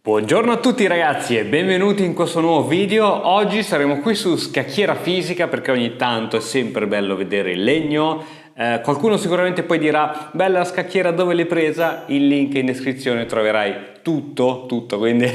Buongiorno a tutti ragazzi e benvenuti in questo nuovo video. Oggi saremo qui su scacchiera fisica perché ogni tanto è sempre bello vedere il legno. Qualcuno sicuramente poi dirà: bella la scacchiera, dove l'hai presa? Il link in descrizione, troverai tutto, quindi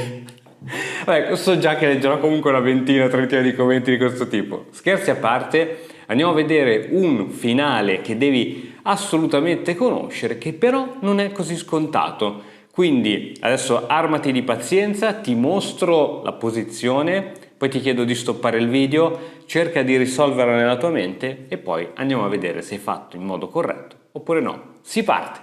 vabbè, so già che leggerò comunque una ventina, trentina di commenti di questo tipo. Scherzi a parte, andiamo a vedere un finale che devi assolutamente conoscere, che però non è così scontato. Quindi adesso armati di pazienza, ti mostro la posizione, poi ti chiedo di stoppare il video, cerca di risolverla nella tua mente e poi andiamo a vedere se è fatto in modo corretto oppure no. Si parte!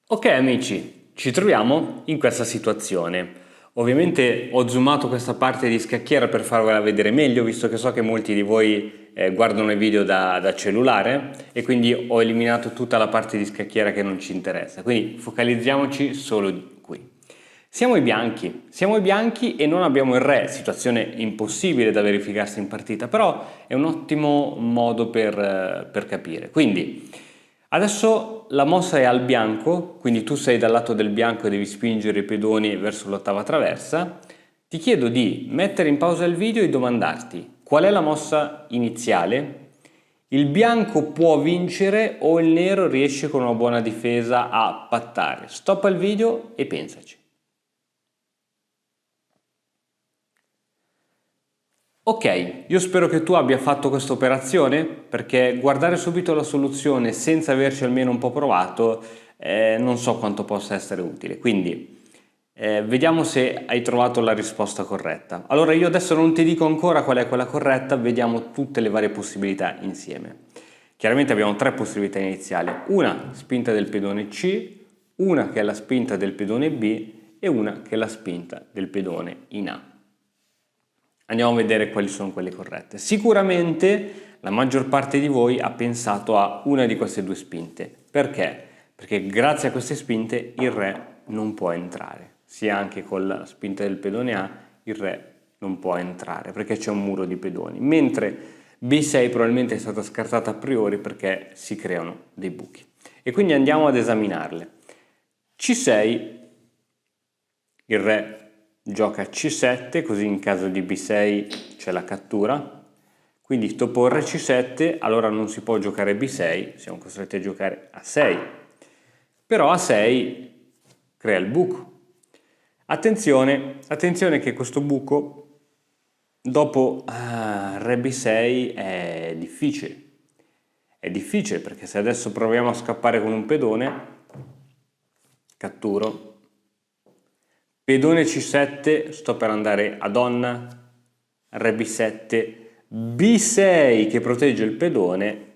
Ok amici, ci troviamo in questa situazione. Ovviamente ho zoomato questa parte di scacchiera per farvela vedere meglio, visto che so che molti di voi guardano i video da cellulare e quindi ho eliminato tutta la parte di scacchiera che non ci interessa. Quindi focalizziamoci solo qui. Siamo i bianchi e non abbiamo il re, situazione impossibile da verificarsi in partita, però è un ottimo modo per capire. Quindi adesso la mossa è al bianco, quindi tu sei dal lato del bianco e devi spingere i pedoni verso l'ottava traversa. Ti chiedo di mettere in pausa il video e domandarti qual è la mossa iniziale. Il bianco può vincere o il nero riesce con una buona difesa a pattare. Stoppa il video e pensaci. Ok, io spero che tu abbia fatto questa operazione, perché guardare subito la soluzione senza averci almeno un po' provato non so quanto possa essere utile. Quindi vediamo se hai trovato la risposta corretta. Allora io adesso non ti dico ancora qual è quella corretta, vediamo tutte le varie possibilità insieme. Chiaramente abbiamo tre possibilità iniziali: una spinta del pedone C, una che è la spinta del pedone B e una che è la spinta del pedone in A. Andiamo a vedere quali sono quelle corrette. Sicuramente la maggior parte di voi ha pensato a una di queste due spinte. Perché? Perché grazie a queste spinte il re non può entrare. Sia anche con la spinta del pedone A il re non può entrare perché c'è un muro di pedoni. Mentre B6 probabilmente è stata scartata a priori perché si creano dei buchi. E quindi andiamo ad esaminarle. C6, il re gioca C7, così in caso di B6 c'è la cattura, quindi dopo il re C7 allora non si può giocare B6, siamo costretti a giocare A6, però A6 crea il buco. Attenzione che questo buco dopo re B6 è difficile perché se adesso proviamo a scappare con un pedone, catturo, pedone C7, sto per andare a donna, re B7, B6 che protegge il pedone.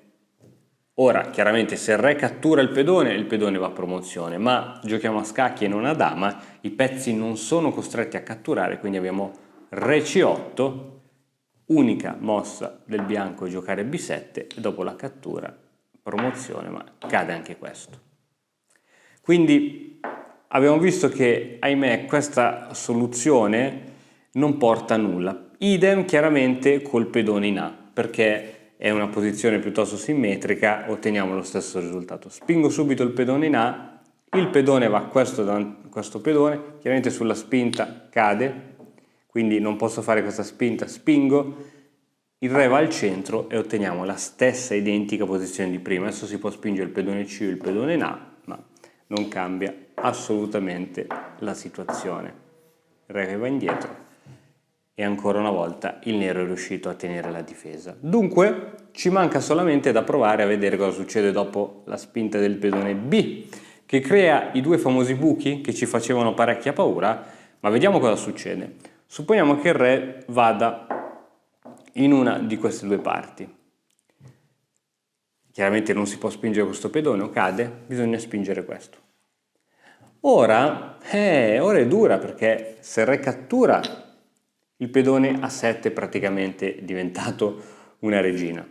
Ora, chiaramente se il re cattura il pedone va a promozione, ma giochiamo a scacchi e non a dama, i pezzi non sono costretti a catturare, quindi abbiamo re C8, unica mossa del bianco è giocare B7 e dopo la cattura, promozione, ma cade anche questo. Quindi abbiamo visto che, ahimè, questa soluzione non porta a nulla. Idem chiaramente col pedone in A, perché è una posizione piuttosto simmetrica, otteniamo lo stesso risultato. Spingo subito il pedone in A, il pedone va a questo pedone, chiaramente sulla spinta cade, quindi non posso fare questa spinta, spingo, il re va al centro e otteniamo la stessa identica posizione di prima. Adesso si può spingere il pedone C o il pedone in A, ma non cambia assolutamente la situazione. Il re che va indietro e ancora una volta il nero è riuscito a tenere la difesa. Dunque ci manca solamente da provare a vedere cosa succede dopo la spinta del pedone B, che crea i due famosi buchi che ci facevano parecchia paura, ma vediamo cosa succede. Supponiamo che il re vada in una di queste due parti. Chiaramente non si può spingere questo pedone o cade, bisogna spingere questo. Ora è dura perché se il re cattura il pedone A7 è praticamente diventato una regina.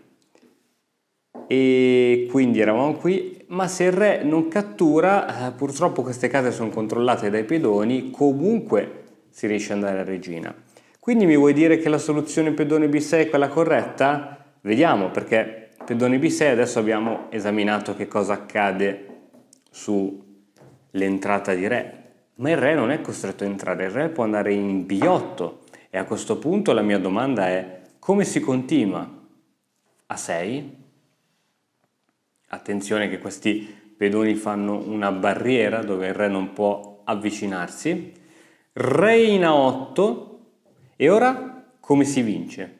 E quindi eravamo qui, ma se il re non cattura, purtroppo queste case sono controllate dai pedoni, comunque si riesce ad andare a regina. Quindi mi vuoi dire che la soluzione pedone B6 è quella corretta? Vediamo, perché pedone B6 adesso abbiamo esaminato che cosa accade sull'entrata di re. Ma il re non è costretto a entrare, il re può andare in B8 e a questo punto la mia domanda è: come si continua? A6. Attenzione che questi pedoni fanno una barriera dove il re non può avvicinarsi. Re in A8 e ora come si vince?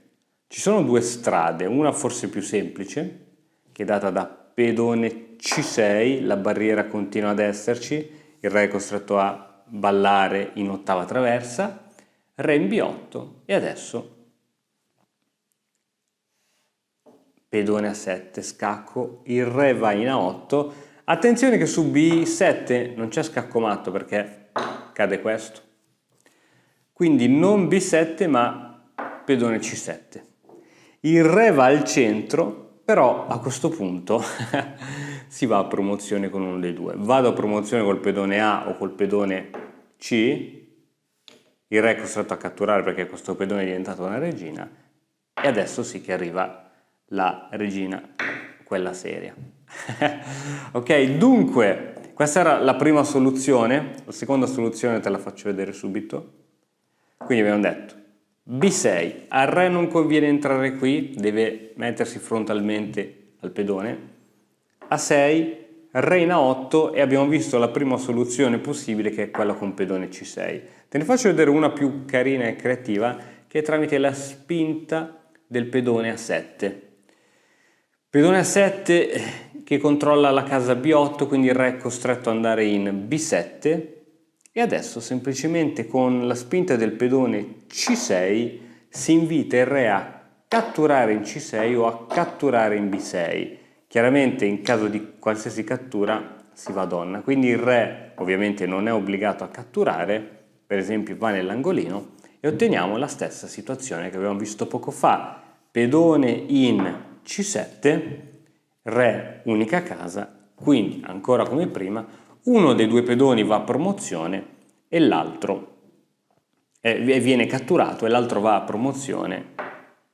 Ci sono due strade, una forse più semplice che è data da pedone C6, la barriera continua ad esserci, il re è costretto a ballare in ottava traversa, re in B8 e adesso pedone A7, scacco, il re va in A8, attenzione che su B7 non c'è scacco matto perché cade questo, quindi non B7 ma pedone C7, il re va al centro, però a questo punto si va a promozione con uno dei due, vado a promozione col pedone A o col pedone C, il re è costretto a catturare perché questo pedone è diventato una regina e adesso sì che arriva la regina, quella seria. Ok, dunque, questa era la prima soluzione, la seconda soluzione te la faccio vedere subito. Quindi abbiamo detto B6, al re non conviene entrare qui, deve mettersi frontalmente al pedone, A6, re in A8 e abbiamo visto la prima soluzione possibile che è quella con pedone C6. Te ne faccio vedere una più carina e creativa che è tramite la spinta del pedone A7. Pedone A7 che controlla la casa B8, quindi il re è costretto ad andare in B7 e adesso semplicemente con la spinta del pedone C6 si invita il re a catturare in C6 o a catturare in B6. Chiaramente in caso di qualsiasi cattura si va a donna, quindi il re ovviamente non è obbligato a catturare, per esempio va nell'angolino e otteniamo la stessa situazione che abbiamo visto poco fa, pedone in C7, re unica casa, quindi ancora come prima uno dei due pedoni va a promozione e l'altro viene catturato e l'altro va a promozione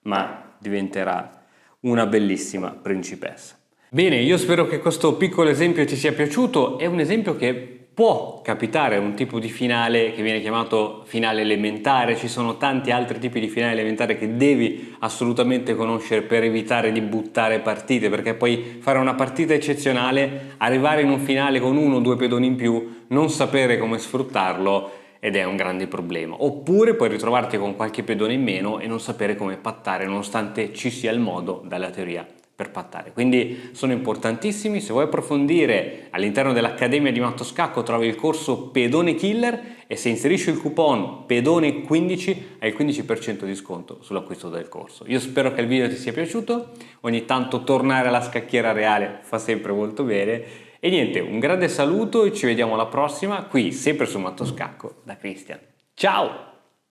ma diventerà una bellissima principessa. Bene, io spero che questo piccolo esempio ti sia piaciuto, è un esempio che può capitare, un tipo di finale che viene chiamato finale elementare, ci sono tanti altri tipi di finale elementare che devi assolutamente conoscere per evitare di buttare partite, perché poi fare una partita eccezionale, arrivare in un finale con uno o due pedoni in più, non sapere come sfruttarlo ed è un grande problema, oppure puoi ritrovarti con qualche pedone in meno e non sapere come pattare nonostante ci sia il modo dalla teoria per pattare. Quindi sono importantissimi. Se vuoi approfondire all'interno dell'Accademia di Matto Scacco trovi il corso Pedone Killer e se inserisci il coupon Pedone15 hai il 15% di sconto sull'acquisto del corso. Io spero che il video ti sia piaciuto, ogni tanto tornare alla scacchiera reale fa sempre molto bene e niente, un grande saluto e ci vediamo alla prossima qui sempre su Matto Scacco da Christian. Ciao!